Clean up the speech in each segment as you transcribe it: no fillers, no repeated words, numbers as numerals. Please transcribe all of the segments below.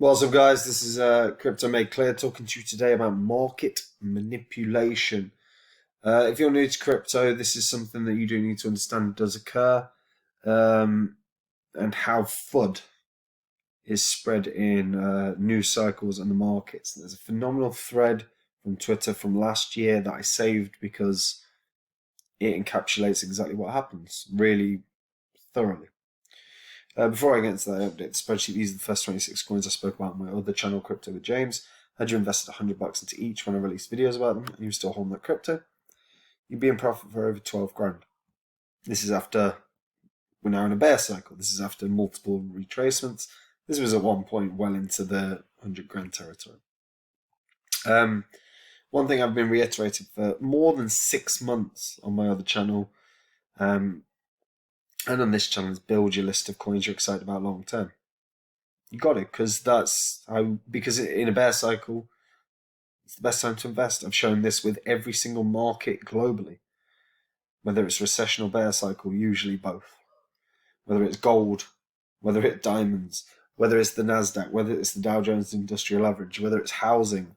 What's up, guys? This is Crypto Made Clear talking to you today about market manipulation. If you're new to crypto, this is something that you do need to understand does occur, and how FUD is spread in news cycles and the markets. There's a phenomenal thread from Twitter from last year that I saved because it encapsulates exactly what happens really thoroughly. Before I get into that update spreadsheet, these are the first 26 coins I spoke about on my other channel, Crypto with James. Had you invested $100 into each when I released videos about them, and you're still holding that crypto, you'd be in profit for over 12 grand. This is after we're now in a bear cycle. This is after multiple retracements. This was at one point well into the 100 grand territory. One thing I've been reiterating for more than 6 months on my other channel, and on this channel, is build your list of coins you're excited about long term. You got it, because in a bear cycle, it's the best time to invest. I've shown this with every single market globally. Whether it's recession or bear cycle, usually both. Whether it's gold, whether it's diamonds, whether it's the Nasdaq, whether it's the Dow Jones Industrial Average, whether it's housing.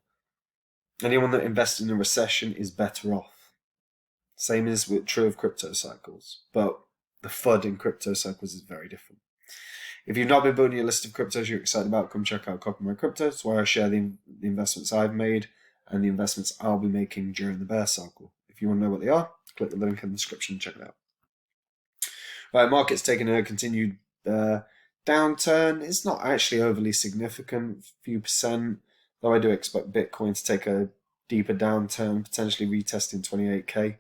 Anyone that invests in a recession is better off. Same is true of crypto cycles, but the FUD in crypto cycles is very different. If you've not been building your list of cryptos you're excited about, come check out Copy My Crypto. It's where I share the investments I've made and the investments I'll be making during the bear cycle. If you want to know what they are, click the link in the description and check it out. Right, market's taking a continued downturn. It's not actually overly significant, few percent, though I do expect Bitcoin to take a deeper downturn, potentially retesting 28k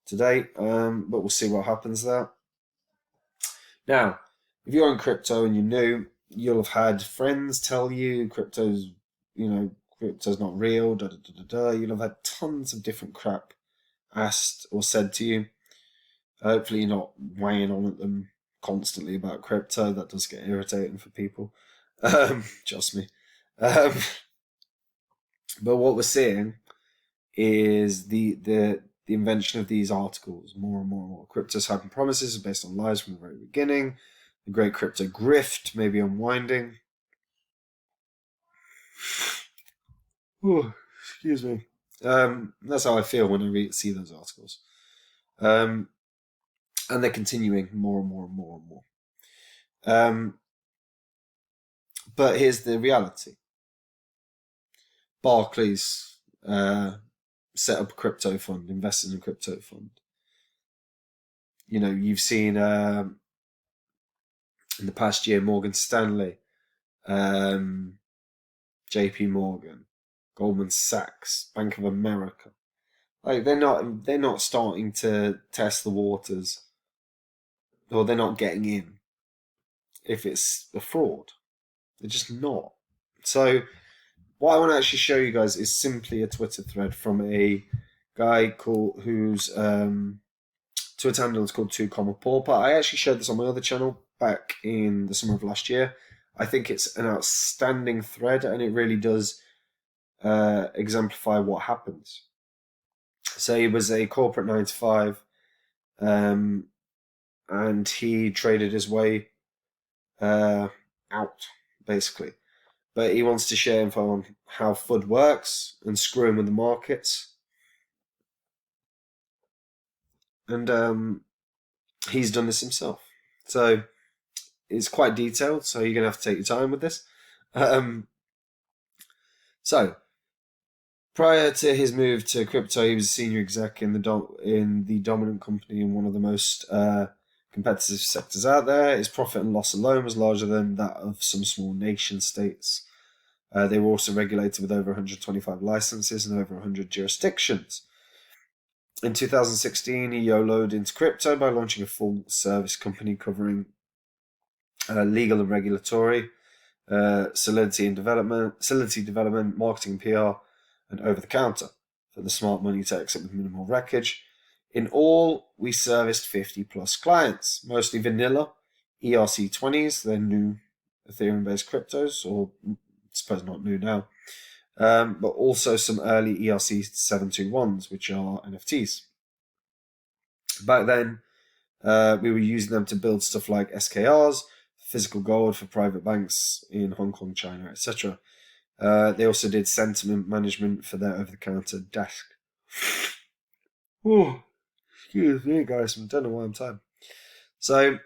today, but we'll see what happens there. Now, if you're in crypto and you're new, you'll have had friends tell you crypto's not real, da da da da da. You'll have had tons of different crap asked or said to you. Hopefully you're not weighing on at them constantly about crypto. That does get irritating for people. Trust me. But what we're seeing is the invention of these articles more and more and more. Crypto's hype and promises are based on lies from the very beginning. The great crypto grift may be unwinding. Oh, excuse me. That's how I feel when I see those articles. And they're continuing more and more and more and more. But here's the reality. Barclays set up a crypto fund, invested in a crypto fund. You've seen in the past year Morgan Stanley, JP Morgan, Goldman Sachs, Bank of America. Like they're not starting to test the waters, or they're not getting in if it's a fraud. They're just not. So what I want to actually show you guys is simply a Twitter thread from a guy whose Twitter handle is called 2Pauper. I actually showed this on my other channel back in the summer of last year. I think it's an outstanding thread, and it really does exemplify what happens. So he was a corporate 9 to 5, and he traded his way out, basically. But he wants to share info on how FUD works and screwing with the markets. And he's done this himself. So it's quite detailed, so you're going to have to take your time with this. So prior to his move to crypto, he was a senior exec in the dominant company in one of the most competitive sectors out there. His profit and loss alone was larger than that of some small nation states. They were also regulated with over 125 licenses in over 100 jurisdictions. In 2016, he YOLO'd into crypto by launching a full-service company covering legal and regulatory, solidity development, marketing and PR, and over-the-counter for the smart money to exit with minimal wreckage. In all, we serviced 50 plus clients, mostly vanilla ERC20s, they're new Ethereum-based cryptos, or I suppose not new now, but also some early ERC721s, which are NFTs. Back then, we were using them to build stuff like SKRs, physical gold for private banks in Hong Kong, China, etc. They also did sentiment management for their over-the-counter desk. Oh, excuse me, guys. I don't know why I'm tired. So,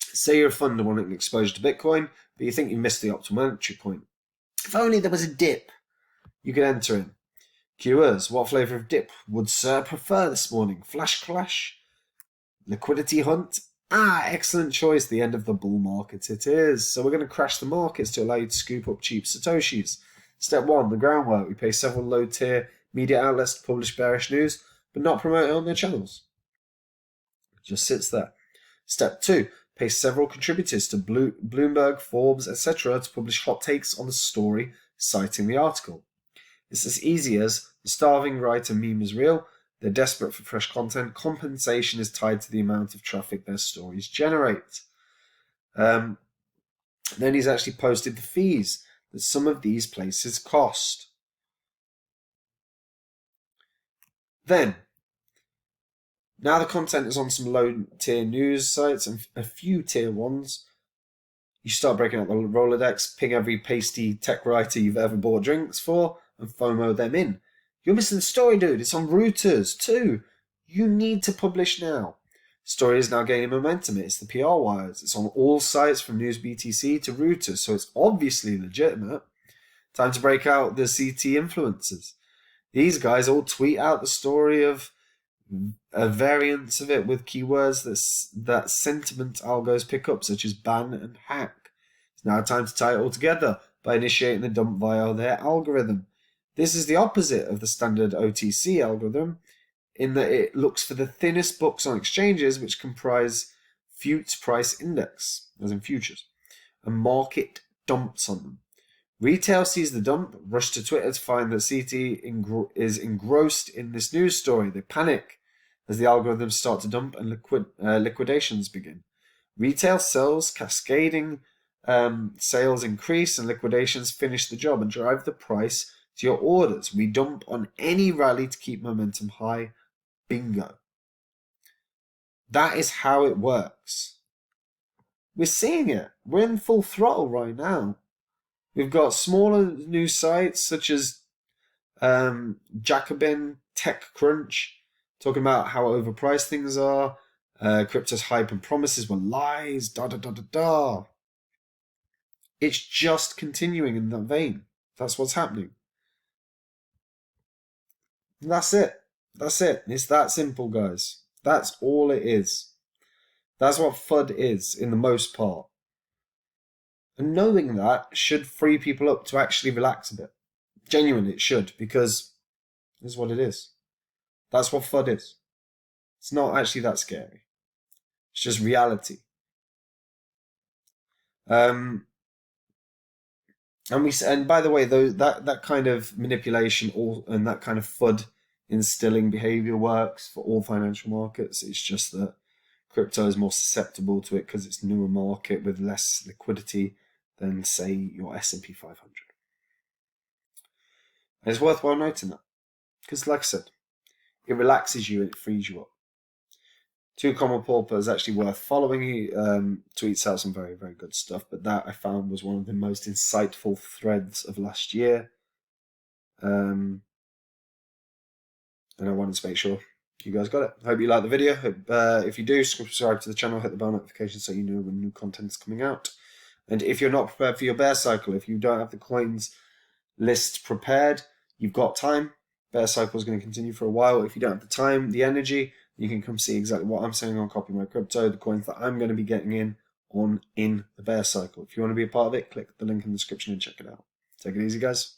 say you're a fund wanting exposure to Bitcoin, but you think you missed the optimal entry point. If only there was a dip you could enter in. Keywords: what flavour of dip would Sir prefer this morning? Flash clash? Liquidity hunt? Excellent choice. The end of the bull market it is. So we're going to crash the markets to allow you to scoop up cheap Satoshis. Step 1, the groundwork. We pay several low-tier media outlets to publish bearish news, but not promote it on their channels. It just sits there. Step 2, pay several contributors to Bloomberg, Forbes, etc. to publish hot takes on the story citing the article. It's as easy as the starving writer meme is real, they're desperate for fresh content, compensation is tied to the amount of traffic their stories generate. Then he's actually posted the fees that some of these places cost. Then, now the content is on some low-tier news sites and a few tier ones. You start breaking out the Rolodex, ping every pasty tech writer you've ever bought drinks for, and FOMO them in. You're missing the story, dude. It's on Reuters, too. You need to publish now. Story is now gaining momentum. It's the PR wires. It's on all sites from NewsBTC to Reuters, so it's obviously legitimate. Time to break out the CT influencers. These guys all tweet out the story of a variance of it with keywords that sentiment algos pick up, such as ban and hack. It's now time to tie it all together by initiating the dump via their algorithm. This is the opposite of the standard OTC algorithm, in that it looks for the thinnest books on exchanges, which comprise Fute Price Index, as in futures, and market dumps on them. Retail sees the dump, rush to Twitter to find that CT is engrossed in this news story. They panic as the algorithms start to dump and liquidations begin. Retail sells, cascading sales increase, and liquidations finish the job and drive the price to your orders. We dump on any rally to keep momentum high. Bingo. That is how it works. We're seeing it. We're in full throttle right now. We've got smaller news sites such as Jacobin, TechCrunch, talking about how overpriced things are. Crypto's hype and promises were lies. It's just continuing in that vein. That's what's happening. And that's it. That's it. It's that simple, guys. That's all it is. That's what FUD is, in the most part. And knowing that should free people up to actually relax a bit. Genuinely, it should, because this is what it is. That's what FUD is. It's not actually that scary. It's just reality. And by the way, though, that kind of manipulation and that kind of FUD instilling behavior works for all financial markets. It's just that crypto is more susceptible to it because it's a newer market with less liquidity than, say, your S&P 500. And it's worthwhile noting that because, like I said, it relaxes you and it frees you up. Two Common Pauper is actually worth following. He tweets out some very, very good stuff, but that I found was one of the most insightful threads of last year. And I wanted to make sure you guys got it. I hope you liked the video. If you do, subscribe to the channel, hit the bell notification so you know when new content is coming out. And if you're not prepared for your bear cycle, if you don't have the coins list prepared, you've got time. Bear cycle is going to continue for a while. If you don't have the time, the energy, you can come see exactly what I'm saying on Copy My Crypto, the coins that I'm going to be getting in the bear cycle. If you want to be a part of it, click the link in the description and check it out. Take it easy, guys.